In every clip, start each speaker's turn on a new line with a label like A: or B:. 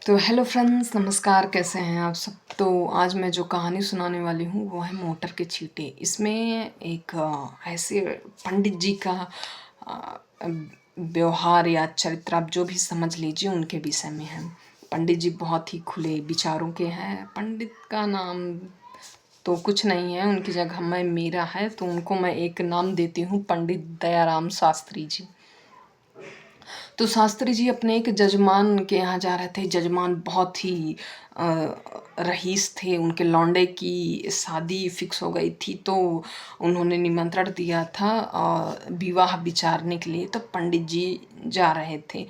A: तो hello friends, नमस्कार। कैसे हैं आप सब। तो आज मैं जो कहानी सुनाने वाली हूँ वो है मोटर के छींटे। इसमें एक ऐसे पंडित जी का व्यवहार या चरित्र, आप जो भी समझ लीजिए, उनके विषय में है। पंडित जी बहुत ही खुले विचारों के हैं। पंडित का नाम तो कुछ नहीं है, उनकी जगह मैं मेरा है, तो उनको मैं एक नाम देती हूँ, पंडित दयाराम शास्त्री जी। तो शास्त्री जी अपने एक जजमान के यहाँ जा रहे थे। जजमान बहुत ही रईस थे। उनके लौंडे की शादी फिक्स हो गई थी, तो उन्होंने निमंत्रण दिया था विवाह विचारने के लिए। तो पंडित जी जा रहे थे।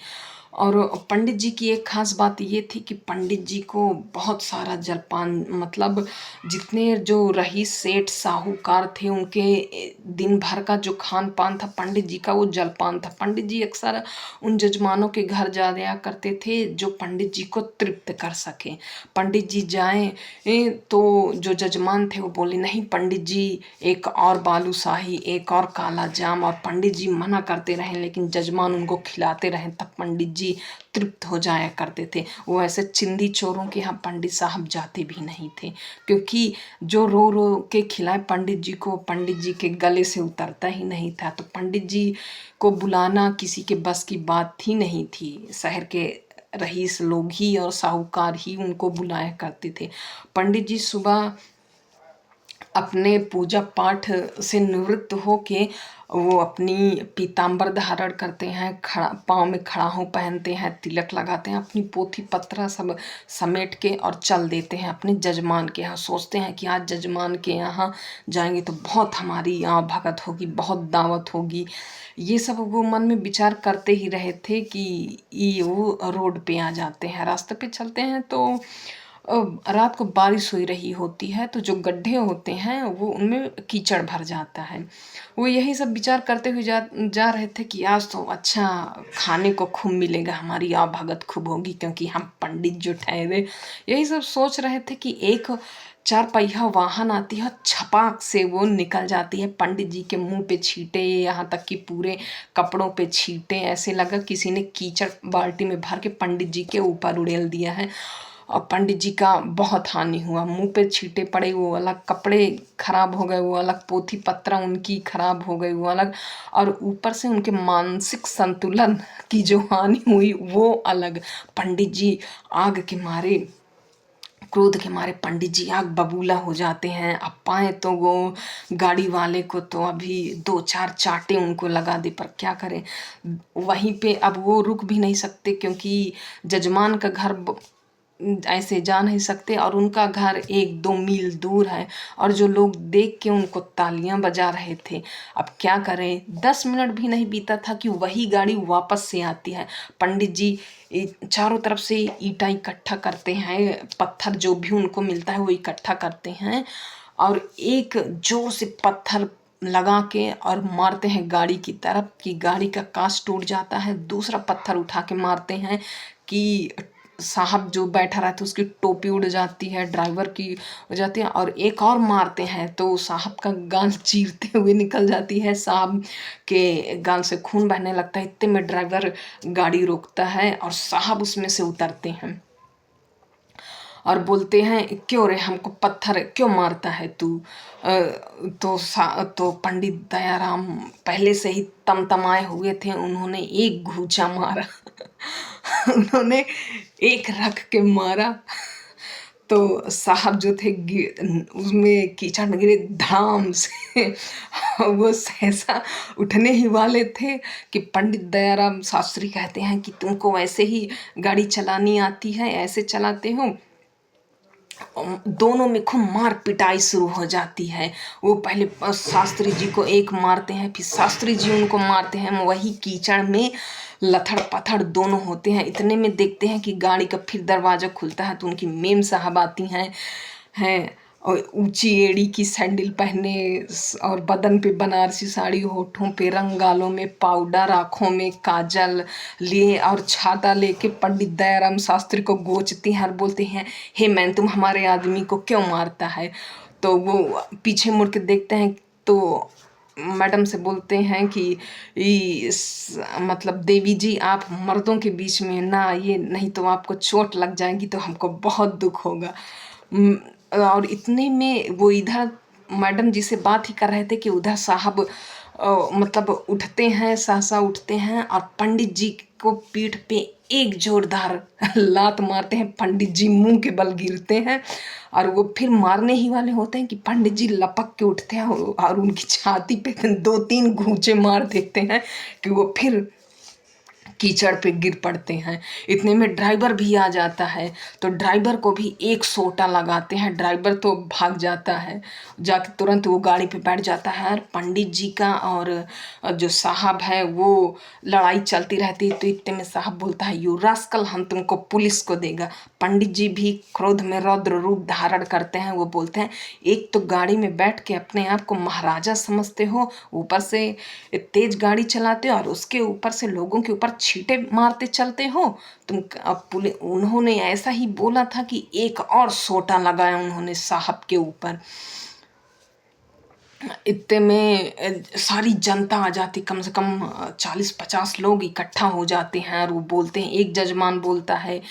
A: और पंडित जी की एक ख़ास बात ये थी कि पंडित जी को बहुत सारा जलपान, मतलब जितने जो रईस सेठ साहूकार थे, उनके दिन भर का जो खान पान था, पंडित जी का वो जलपान था। पंडित जी अक्सर उन जजमानों के घर जाया करते थे जो पंडित जी को तृप्त कर सके। पंडित जी जाएं तो जो जजमान थे वो बोले, नहीं पंडित जी, एक और बालूशाही, एक और काला जाम। और पंडित जी मना करते रहे, लेकिन जजमान उनको खिलाते रहे, तब पंडित जी तृप्त हो जाया करते थे। वो ऐसे चिंदी चोरों के यहाँ पंडित साहब जाते भी नहीं थे, क्योंकि जो रो रो के खिलाए पंडित जी को, पंडित जी के गले से उतरता ही नहीं था। तो पंडित जी को बुलाना किसी के बस की बात ही नहीं थी। शहर के रईस लोग ही और साहूकार ही उनको बुलाया करते थे। पंडित जी सुबह अपने पूजा पाठ से निवृत्त होके वो अपनी पीताम्बर धारण करते हैं, खड़ा पाँव में खड़ाहों पहनते हैं, तिलक लगाते हैं, अपनी पोथी पत्रा सब समेट के और चल देते हैं अपने जजमान के यहाँ। सोचते हैं कि आज जजमान के यहाँ जाएंगे तो बहुत हमारी यहाँ भगत होगी, बहुत दावत होगी। ये सब वो मन में विचार करते ही रहे थे कि ये वो रोड पे आ जाते हैं। रास्ते पे चलते हैं तो रात को बारिश हो रही होती है, तो जो गड्ढे होते हैं वो उनमें कीचड़ भर जाता है। वो यही सब विचार करते हुए जा रहे थे कि आज तो अच्छा खाने को खूब मिलेगा, हमारी आ भगत खूब होगी, क्योंकि हम पंडित जो ठहरे। यही सब सोच रहे थे कि एक चार पहिया वाहन आती है, छपाक से वो निकल जाती है। पंडित जी के मुंह पे छींटे, यहाँ तक कि पूरे कपड़ों पे छींटे। ऐसे लगा किसी ने कीचड़ बाल्टी में भर के पंडित जी के ऊपर उड़ेल दिया है। और पंडित जी का बहुत हानि हुआ। मुंह पे छींटे पड़े वो अलग, कपड़े खराब हो गए वो अलग, पोथी पत्रा उनकी खराब हो गई वो अलग, और ऊपर से उनके मानसिक संतुलन की जो हानि हुई वो अलग। पंडित जी आग के मारे, क्रोध के मारे पंडित जी आग बबूला हो जाते हैं। अब पाए तो वो गाड़ी वाले को तो अभी दो चार चाटे उनको लगा दे, पर क्या करें, वहीं पे अब वो रुक भी नहीं सकते, क्योंकि जजमान का घर ऐसे जा नहीं सकते, और उनका घर 1-2 मील दूर है, और जो लोग देख के उनको तालियां बजा रहे थे। अब क्या करें, 10 मिनट भी नहीं बीता था कि वही गाड़ी वापस से आती है। पंडित जी चारों तरफ से ईंटा इकट्ठा करते हैं, पत्थर जो भी उनको मिलता है वो इकट्ठा करते हैं, और एक जोर से पत्थर लगा के और मारते हैं गाड़ी की तरफ कि गाड़ी का कांच टूट जाता है। दूसरा पत्थर उठा के मारते हैं कि साहब जो बैठा रहता है उसकी टोपी उड़ जाती है, ड्राइवर की हो जाती है। और एक और मारते हैं तो साहब का गाल चीरते हुए निकल जाती है, साहब के गाल से खून बहने लगता है। इतने में ड्राइवर गाड़ी रोकता है और साहब उसमें से उतरते हैं और बोलते हैं, क्यों रे, हमको पत्थर क्यों मारता है तू। तो पंडित दयाराम पहले से ही तमतमाए हुए थे, उन्होंने एक घूंचा मारा उन्होंने एक रख के मारा, तो साहब जो थे उसमें कीचड़ में गिरे धाम से वो सहसा उठने ही वाले थे कि पंडित दयाराम शास्त्री कहते हैं कि तुमको वैसे ही गाड़ी चलानी आती है, ऐसे चलाते हो। दोनों में खूब मार पिटाई शुरू हो जाती है। वो पहले शास्त्री जी को एक मारते हैं, फिर शास्त्री जी उनको मारते हैं, वही कीचड़ में लथड़ पथड़ दोनों होते हैं। इतने में देखते हैं कि गाड़ी का फिर दरवाज़ा खुलता है, तो उनकी मेम साहब आती हैं और ऊंची एड़ी की सैंडल पहने, और बदन पे बनारसी साड़ी, होठों पे रंग, गालों में पाउडर, आँखों में काजल लिए और छाता लेके पंडित दयाराम शास्त्री को गोचती हैं और बोलते हैं, हे मैन, तुम हमारे आदमी को क्यों मारता है। तो वो पीछे मुड़ के देखते हैं तो मैडम से बोलते हैं कि मतलब देवी जी आप मर्दों के बीच में ना आइए, नहीं तो आपको चोट लग जाएगी तो हमको बहुत दुख होगा। और इतने में वो इधर मैडम जी से बात ही कर रहे थे कि उधर साहब मतलब उठते हैं, सहसा उठते हैं और पंडित जी को पीठ पे एक जोरदार लात मारते हैं। पंडित जी मुंह के बल गिरते हैं और वो फिर मारने ही वाले होते हैं कि पंडित जी लपक के उठते हैं और उनकी छाती पे 2-3 घूंचे मार देते हैं कि वो फिर कीचड़ पे गिर पड़ते हैं। इतने में ड्राइवर भी आ जाता है, तो ड्राइवर को भी एक सोटा लगाते हैं। ड्राइवर तो भाग जाता है, जाके तुरंत वो गाड़ी पे बैठ जाता है। और पंडित जी का और जो साहब है वो लड़ाई चलती रहती है। तो इतने में साहब बोलता है, यू रास्कल, हम तुमको पुलिस को देगा। पंडित जी भी क्रोध में रौद्र रूप धारण करते हैं। वो बोलते हैं, एक तो गाड़ी में बैठ के अपने आप को महाराजा समझते हो, ऊपर से तेज गाड़ी चलाते हो और उसके ऊपर से लोगों के ऊपर छींटे मारते चलते हो तुम। अब उन्होंने ऐसा ही बोला था कि एक और सोटा लगाया उन्होंने साहब के ऊपर। इतने में सारी जनता आ जाती, कम से कम 40-50 लोग इकट्ठा हो जाते हैं और वो बोलते हैं, एक जजमान बोलता है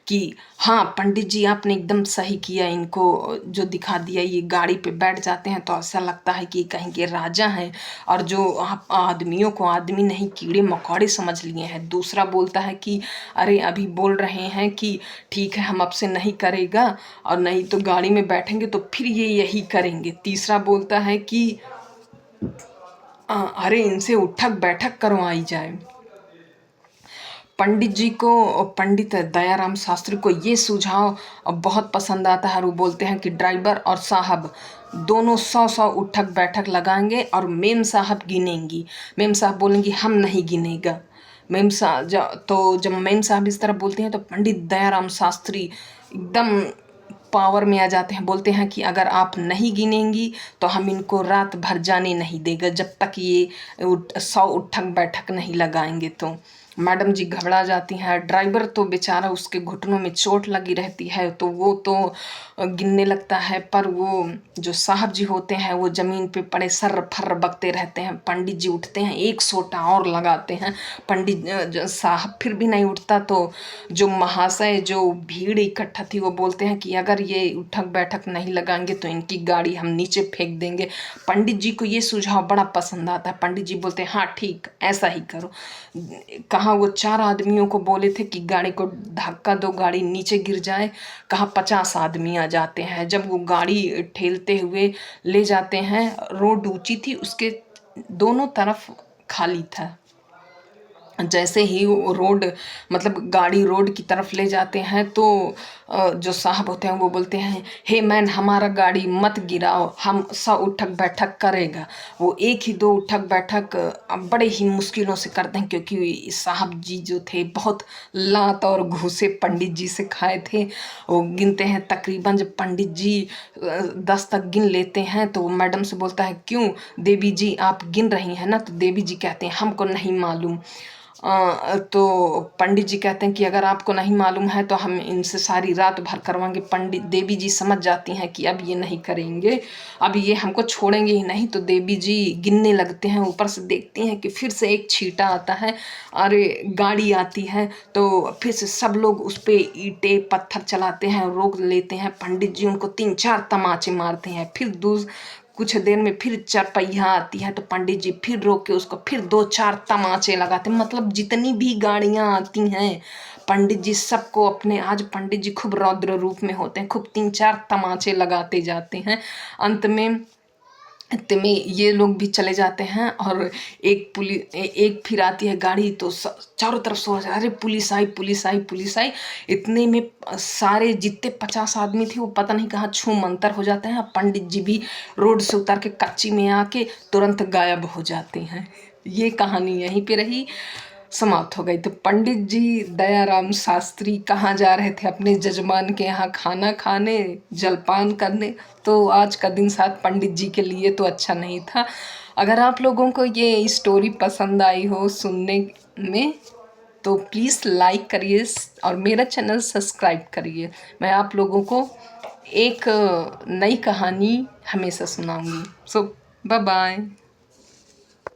A: कि हाँ पंडित जी आपने एकदम सही किया, इनको जो दिखा दिया। ये गाड़ी पे बैठ जाते हैं तो ऐसा लगता है कि कहीं के राजा हैं और जो आदमियों को आदमी नहीं कीड़े मकोड़े समझ लिए हैं। दूसरा बोलता है कि अरे अभी बोल रहे हैं कि ठीक है हम अब से नहीं करेगा और नहीं तो गाड़ी में बैठेंगे तो फिर ये यही करेंगे। तीसरा बोलता है कि अरे इनसे उठक बैठक करवाई जाए। पंडित जी को, पंडित दयाराम शास्त्री को ये सुझाव बहुत पसंद आता है और वो बोलते हैं कि ड्राइवर और साहब दोनों 100-100 उठक बैठक लगाएंगे और मेम साहब गिनेंगी। मेम साहब बोलेंगी हम नहीं गिनेगा। मेम साहब तो जब मेम साहब इस तरह बोलते हैं तो पंडित दयाराम शास्त्री एकदम पावर में आ जाते हैं। बोलते हैं कि अगर आप नहीं गिनेंगी तो हम इनको रात भर जाने नहीं देगा जब तक ये 100 उठक बैठक नहीं लगाएंगे। तो मैडम जी घबरा जाती हैं। ड्राइवर तो बेचारा उसके घुटनों में चोट लगी रहती है तो वो तो गिनने लगता है, पर वो जो साहब जी होते हैं वो ज़मीन पे पड़े सर फर बकते रहते हैं। पंडित जी उठते हैं, एक सोटा और लगाते हैं। पंडित साहब फिर भी नहीं उठता तो जो महाशय, जो भीड़ इकट्ठा थी वो बोलते हैं कि अगर ये उठक बैठक नहीं लगाएंगे तो इनकी गाड़ी हम नीचे फेंक देंगे। पंडित जी को ये सुझाव बड़ा पसंद आता है। पंडित जी बोलते हैं हाँ ठीक ऐसा ही करो। कहाँ वो 4 आदमियों को बोले थे कि गाड़ी को धक्का दो गाड़ी नीचे गिर जाए, कहाँ 50 आदमी आ जाते हैं। जब वो गाड़ी ठेलते हुए ले जाते हैं, रोड ऊंची थी, उसके दोनों तरफ खाली था। जैसे ही वो रोड मतलब गाड़ी रोड की तरफ ले जाते हैं तो जो साहब होते हैं वो बोलते हैं, हे मैन हमारा गाड़ी मत गिराओ, हम 100 उठक बैठक करेगा। वो 1 ही 2 उठक बैठक बड़े ही मुश्किलों से करते हैं क्योंकि साहब जी जो थे बहुत लात और घूसे पंडित जी से खाए थे। वो गिनते हैं तकरीबन, जब पंडित जी 10 तक गिन लेते हैं तो मैडम से बोलता है, क्यों देवी जी आप गिन रही हैं ना? तो देवी जी कहते हैं हमको नहीं मालूम। तो पंडित जी कहते हैं कि अगर आपको नहीं मालूम है तो हम इनसे सारी रात भर करवाएंगे। पंडित देवी जी समझ जाती हैं कि अब ये नहीं करेंगे, अब ये हमको छोड़ेंगे ही नहीं। तो देवी जी गिनने लगते हैं, ऊपर से देखती हैं कि फिर से एक छींटा आता है और गाड़ी आती है तो फिर से सब लोग उस पर ईंटें पत्थर चलाते हैं, रोक लेते हैं। पंडित जी उनको 3-4 तमाचे मारते हैं। फिर कुछ देर में फिर चरपहिया आती है तो पंडित जी फिर रोक के उसको फिर 2-4 तमाचे लगाते हैं। मतलब जितनी भी गाड़ियां आती हैं पंडित जी सबको अपने, आज पंडित जी खूब रौद्र रूप में होते हैं, खूब 3-4 तमाचे लगाते जाते हैं। अंत में में ये लोग भी चले जाते हैं और एक फिर आती है गाड़ी तो चारों तरफ से अरे पुलिस आई पुलिस आई पुलिस आई। इतने में सारे जितने 50 आदमी थे वो पता नहीं कहाँ छू मंतर हो जाते हैं। पंडित जी भी रोड से उतर के कच्ची में आके तुरंत गायब हो जाते हैं। ये कहानी यहीं पे रही, समाप्त हो गई। तो पंडित जी दयाराम शास्त्री कहाँ जा रहे थे? अपने जजमान के यहाँ खाना खाने, जलपान करने। तो आज का दिन शायद पंडित जी के लिए तो अच्छा नहीं था। अगर आप लोगों को ये स्टोरी पसंद आई हो सुनने में तो प्लीज़ लाइक करिए और मेरा चैनल सब्सक्राइब करिए। मैं आप लोगों को एक नई कहानी हमेशा सुनाऊंगी। सो बाय बाय।